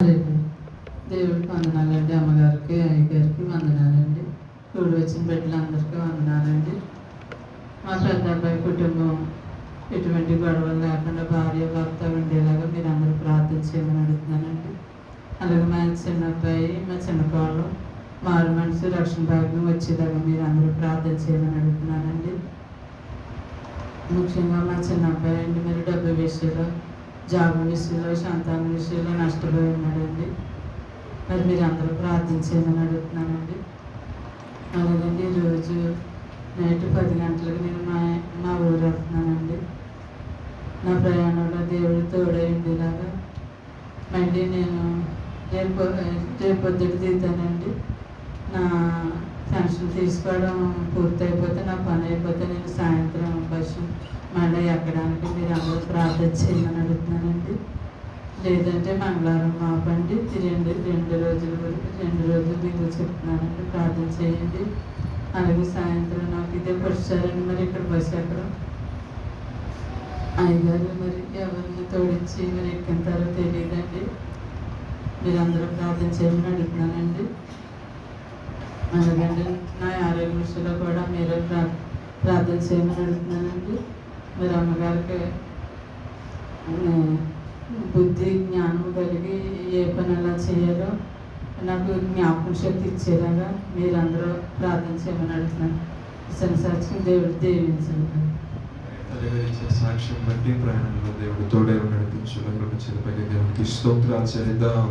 దేవుడికి వందనాలండి. అమ్మగారికి అయ్యగారికి వందనాలండి. కూడి వచ్చిన బిడ్డలందరికీ వందనాలండి. మా పెద్ద అబ్బాయి కుటుంబం ఎటువంటి గొడవలు లేకుండా భార్య భర్త ఉండేలాగా మీరు అందరూ ప్రార్థన చేయమని అడుగుతున్నానండి. అలాగే మా చిన్న అబ్బాయి మా చిన్న కోళ్ళు మారు మనసు రక్షణ భాగ్యం వచ్చేలాగా మీరు అందరూ ప్రార్థన చేయమని అడుగుతున్నానండి. ముఖ్యంగా మా చిన్న అబ్బాయి అండి మరి డబ్బు విషయంలో జాబ్ విషయంలో సంతానం విషయంలో నష్టపోయి ఉన్నాడండి. మరి మీరు అందరూ ప్రార్థించేయమని అడుగుతున్నానండి. అలాగండి ఈరోజు నైట్ 10 గంటలకు నేను మా ఊరు వెళ్తున్నానండి. నా ప్రయాణంలో దేవుడు తోడై ఉండేలాగా మళ్ళీ నేను రేపు పొద్దుట తీతానండి. నా పెన్షన్ తీసుకోవడం పూర్తయిపోతే నా పని అయిపోతే నేను సాయంత్రం బస్సు మళ్ళీ ఎక్కడానికి మీరు అందరూ ప్రార్థన చేయమని అడుగుతున్నానండి. లేదంటే మంగళవారం మాపండి రెండు రోజుల వరకు 2 రోజులు దిగులు చెప్తున్నానండి. ప్రార్థన చేయండి. అలాగే సాయంత్రం నాకు ఇదే వచ్చారండి. మరి ఇక్కడ బస్సు ఎక్కడ అయ్యగారు మరి ఎవరిని తోడించి మరి ఎక్కింతారో తెలియదండి. మీరు అందరూ ప్రార్థన చేయమని అడుగుతున్నానండి. అలాగండి నా ఆరోగ్య విషయంలో కూడా మీరే ప్రార్థన చేయమని అడుగుతున్నానండి. మరి అమ్మగారికి బుద్ధి జ్ఞానం కలిగి ఏ పని ఎలా చేయాలో నాకు జ్ఞాపకం శక్తి ఇచ్చేలాగా మీరందరూ ప్రార్థన చేయమని అడుగుతున్నాను. సంసారం దేవుడు దీవించండి. సాక్ష్యం బట్టి ప్రయాణంలో దేవుడు తోడే నడిపించుకుని దేవునికి స్తోత్రాలు చెల్లిద్దాం.